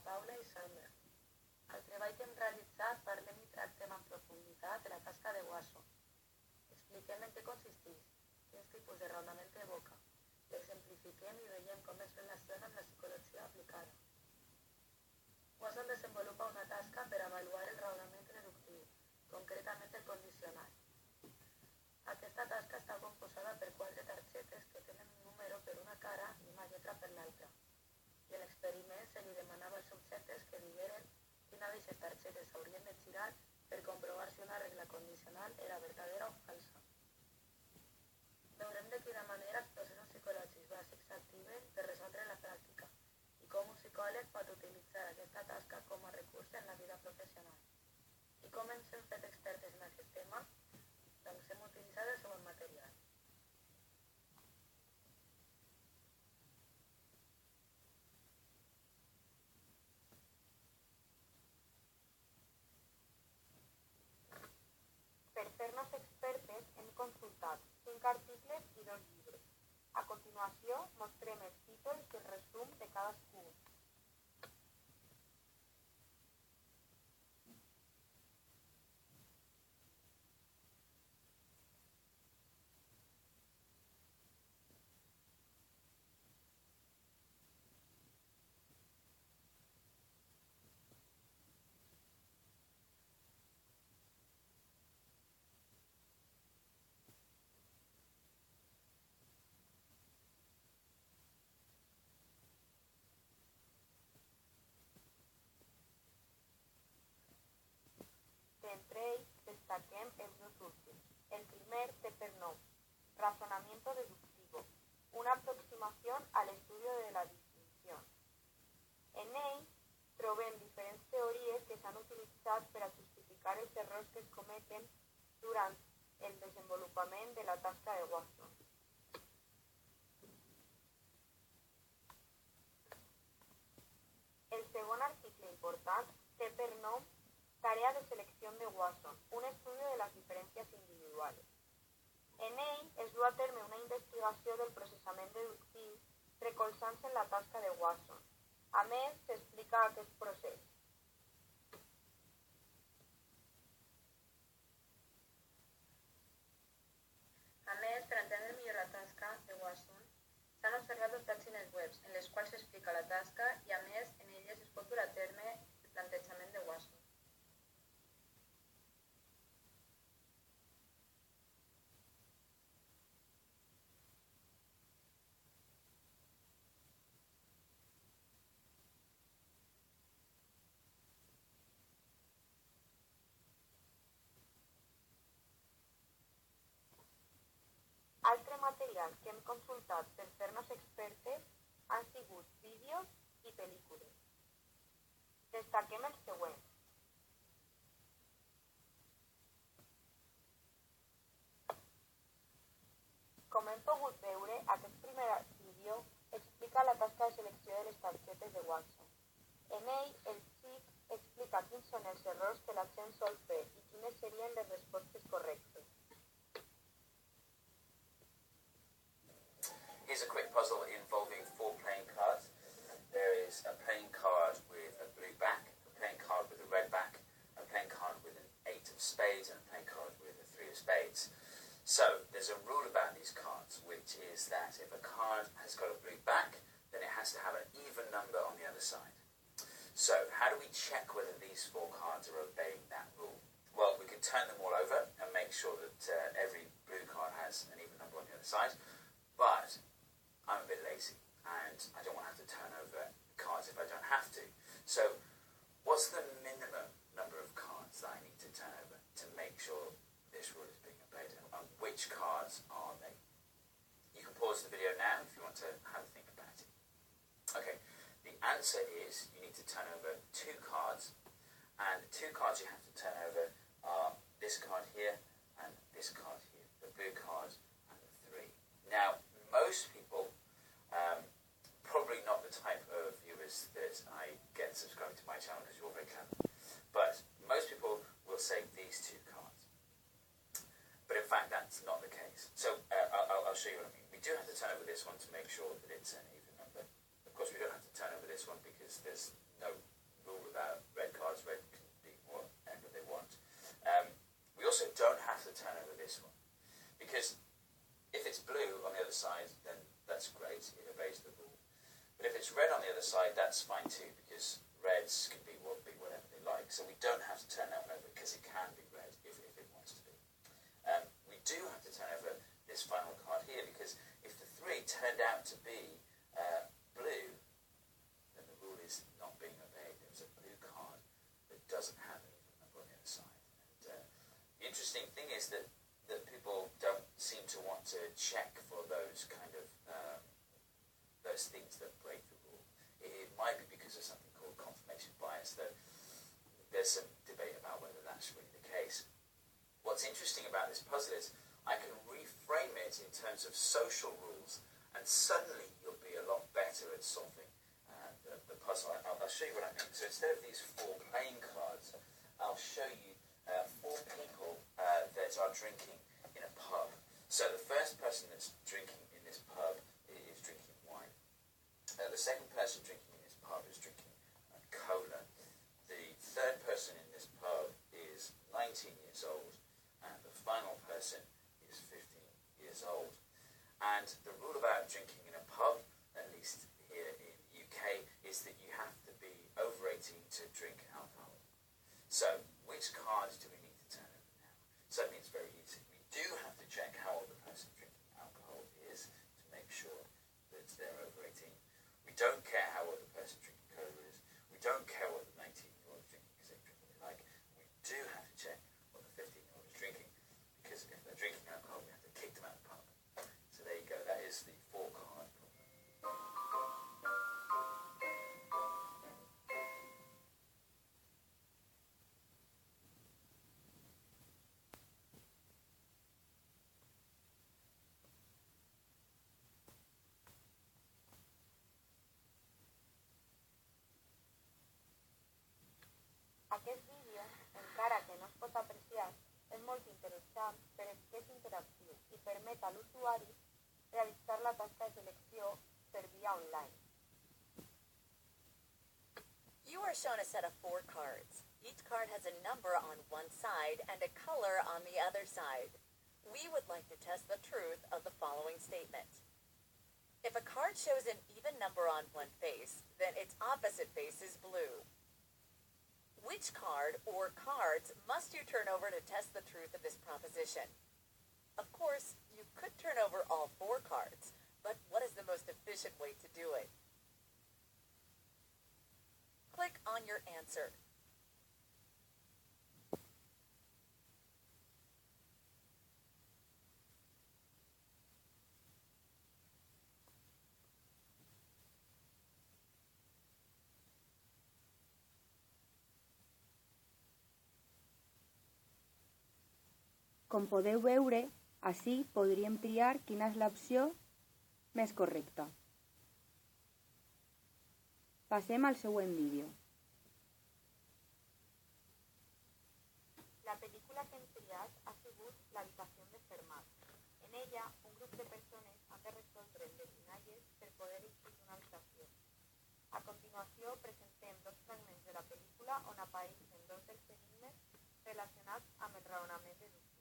Paula i Sandra. Al treball que hem realitzat parlem i tractem en profunditat de la tasca de Wason. Expliquem en què consisteix, quins tipus de raonament evoca, l'exemplifiquem i veiem com es relaciona amb la psicologia aplicada. Wason desenvolupa una tasca per avaluar el raonament deductiu, concretament el condicional. Aquesta tasca està composada per 4 targetes que tenen un número per una cara i una lletra per l'altra. I en l'experiment se li demanava als subjectes que digueren quina d'aquestes targetes s'haurien de girar per comprovar si una regla condicional era verdadera o falsa. Veurem de quina manera els processos psicològics bàsics s'activen per resoldre la pràctica i com un psicòleg pot utilitzar aquesta tasca com a recurs en la vida professional. I com ens hem fet expertes en aquest tema? Doncs hem utilitzat el següent material. Per fer-nos expertes hem consultat 5 articles i 2 llibres. A continuació mostrem els títols i el resum de cadascun. Entre ells destaquem els 2 últims. El primer té per nom razonamiento deductivo, una aproximación al estudio de la distinción. En ell trobem diferents teories que s'han utilitzat per a justificar els errors que es cometen durant el desenvolupament de la tasca de Wason. El segon article important té per nom Tarea de selección de Wason, un estudio de las diferencias individuales. En ell es du a terme una investigació del processament deductiu recolzant-se en la tasca de Wason. A més, s'explica aquest procés. A més, per entendre millor la tasca de Wason, s'han observat 2 pàgines web en les quals s'explica la tasca i, a més, en elles es pot dur a terme el plantejament de Wason. Altre material que hem consultat per fer-nos expertes han sigut vídeos i pel·lícules. Destaquem els següents. Com hem pogut veure, aquest primer vídeo explica la tasca de selecció de les targetes de Wason. En ell, el xic explica quins són els errors que la gent sol fer i quines serien les respostes correctes. Here's a quick puzzle involving 4 playing cards. There is a playing card with a blue back, a playing card with a red back, a playing card with an 8 of spades, and a playing card with a 3 of spades. So, there's a rule about these cards, which is that if a card has got a blue back, then it has to have an even number on the other side. So, how do we check whether these 4 cards are obeying that rule? Well, we can turn them all over and make sure that every blue card has an even number on the other side, but I'm a bit lazy and I don't want to have to turn over cards if I don't have to. So what's the minimum number of cards that I need to turn over to make sure this rule is being obeyed, and which cards are they? You can pause the video now if you want to have a think about it. Okay, the answer is you need to turn over 2 cards, and the 2 cards you have to turn over are this card here and this card here, the blue card and the 3. Now, most people, probably not the type of viewers that I get subscribed to my channel because you're all very clever, but most people will say these 2 cards. But in fact, that's not the case. So I'll show you what I mean. We do have to turn over this one to make sure that it's an even number. Of course, we don't have to turn over this one because there's no don't have to turn over this one. Because if it's blue on the other side, then that's great, it obeys the rule. But if it's red on the other side, that's fine too, because reds can be whatever they like. So we don't have to turn that one over, because it can be red if it wants to be. We do have to turn over this final card here, because if the 3 turned out to be blue, then the rule is not being obeyed. There's a blue card that doesn't have an even number on the other side. And the interesting thing is that people don't seem to want to check for those kind of those things that break the rule. It might be because of something called confirmation bias, though there's some debate about whether that's really the case. What's interesting about this puzzle is I can reframe it in terms of social rules, and suddenly you'll be a lot better at solving the puzzle. I'll show you what I mean. So instead of these 4 playing cards, I'll show you 4 people that are drinking in a pub. So the first person that's drinking in this pub is drinking wine. The second person drinking in this pub is drinking cola. The third person in this pub is 19 years old, and the final person is 15 years old. And the rule about drinking in a pub, at least here in the UK, is that you have to be over 18 to drink alcohol. So which card do we need to turn over now? Suddenly it's very easy. We do have to check how old the person drinking alcohol is to make sure that they're over 18. We don't care how old the person drinking cola is. We don't care what the 19-year-old is drinking because they drink what they like. We do have to check what the 15-year-old is drinking, because if they're drinking alcohol, we have to kick them out of the pub. So there you go. That is the 4 card problem. Aquest vídeo, encara que no es pot apreciar, és molt interessant perquè és interactiu i permet a l'usuari realitzar la tasca de selecció per via online. You are shown a set of 4 cards. Each card has a number on one side and a color on the other side. We would like to test the truth of the following statement. If a card shows an even number on one face, then its opposite face is blue. Which card or cards must you turn over to test the truth of this proposition? Of course, you could turn over all 4 cards, but what is the most efficient way to do it? Click on your answer. Com podeu veure, ací podríem triar quina és l'opció més correcta. Passem al següent vídeo. La pel·lícula que hem triat ha sigut l'habitació de Fermat. En ella, un grup de persones han de resoldre endevinalles per poder eixir d'una habitació. A continuació, presentem 2 fragments de la pel·lícula on apareixen 2 dels enigmes relacionats amb el raonament deductiu.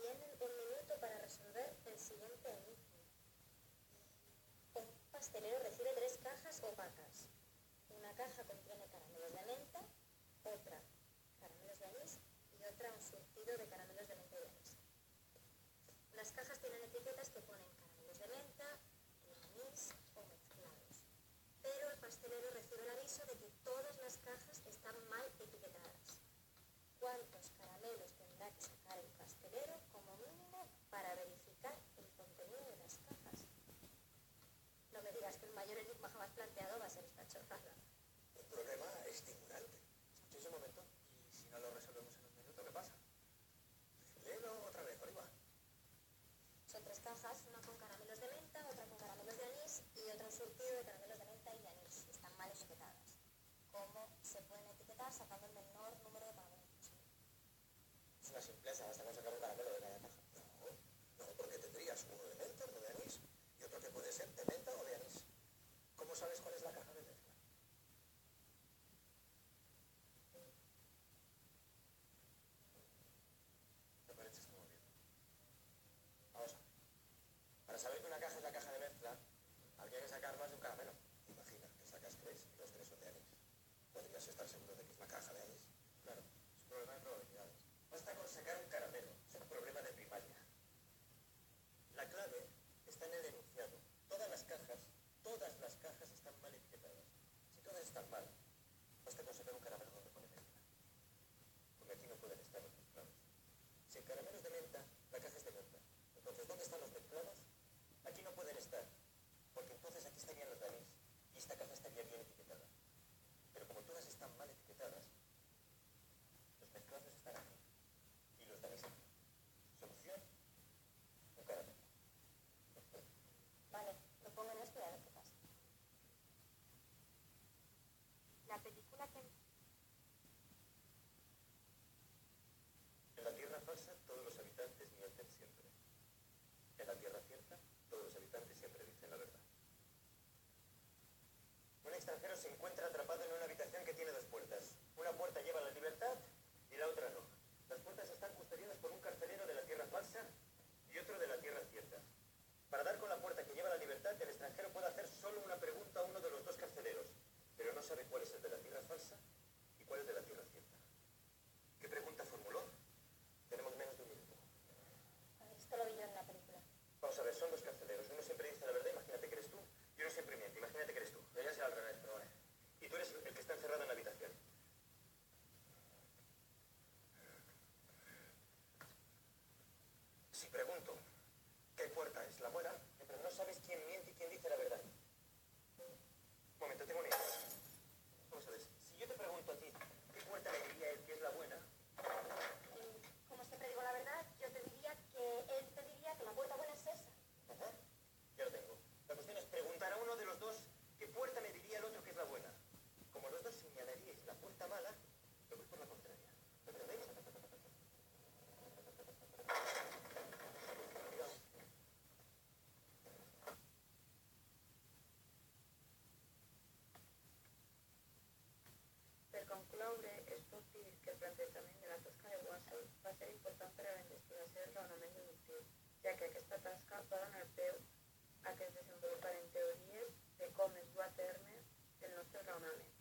Tienen un minuto para resolver el siguiente enigma. Un pastelero recibe 3 cajas opacas. Una caja contiene caramelos de menta, otra caramelos de anís y otra un surtido de caramelos de menta y anís. Las cajas tienen etiquetas que ponen caramelos de menta, de anís o mezclados. Pero el pastelero recibe el aviso de que todas las cajas están mal etiquetadas. ¿Cuántos caramelos tendrá que sacar el pastelero como mínimo para verificar el contenido de las cajas? No me digas que el mayor enigma jamás planteado va a ser esta chorrada. El problema es estimulante. Escucha un momento. ¿Y si no lo resolvemos en un minuto, qué pasa? Léelo otra vez, Oliva. Son 3 cajas, una con caramelos de menta, otra con caramelos de anís y otra un surtido de caramelos de menta y de anís. Están mal etiquetadas. ¿Cómo se pueden etiquetar sacando el menor número de caramelos posible? Es una simpleza, hasta con sacar un caramelo de cada caja. No, porque tendrías uno de menta, uno de anís y otro que puede ser de menta o de anís. ¿Cómo sabes cuál es la caja de mezcla? necesitas estar seguro de que es la caja de Alice. Claro, es un problema de probabilidades. Basta con sacar un caramelo. Es un problema de primaria. La clave está en el enunciado. Todas las cajas están mal etiquetadas. Si todas están mal, basta con sacar un caramelo donde pone mezcla. Porque aquí no pueden estar los mezclados. Si el caramelo es de menta, la caja es de menta. Entonces, ¿dónde están los mezclados? Aquí no pueden estar. Porque entonces aquí estarían los de anís. Y esta caja estaría bien etiquetada. Pero como todas están mal etiquetadas, los mezclados están aquí. Y los de anís aquí. Solución, un caramelo. Vale, lo pongo en esto y a ver qué pasa. La película que... En la tierra falsa, todos los habitantes mienten siempre. En la tierra cierta, todos los habitantes siempre dicen la verdad. Un extranjero se encuentra atrapado en una habitación que tiene dos puertas. Una puerta lleva a la libertad y la otra no. Las puertas están custodiadas por un carcelero de la tierra falsa y otro de la tierra cierta. Para dar con la puerta que lleva a la libertad, el extranjero puede hacer solo una pregunta a uno de los dos carceleros, pero no sabe cuál es el de la tierra falsa y cuál es de la tierra cierta. ¿Qué pregunta formuló? Tenemos menos de un minuto. A ver, esto lo vi yo en la película. Vamos a ver, son dos carceleros. Uno siempre dice la verdad, imagínate que eres tú, y uno siempre miente, imagínate que eres tú. Debería ser al revés, pero vale. Y tú eres el que está encerrado en la habitación. Si pregunto qué puerta es la buena, pero no sabes quién miente y quién dice la verdad. Un momento, tengo una idea. Vamos a ver, si yo te pregunto a ti qué puerta le diría él que es la buena, Y como siempre digo la verdad, yo te diría que él te diría que la puerta buena es esa. ajá, ya lo tengo. La cuestión es preguntar a uno de los dos qué puerta me diría el otro que es la buena. Como los dos señalaríais la puerta mala, yo voy por la contraria. ¿Me entendéis? Per concloure, és pot dir que el plantejament de la tasca de Wason va ser important per a la investigació del raonament deductiu, ja que aquesta tasca va donar peu a que es desenvoluparen teories de com es du a terme el nostre raonament.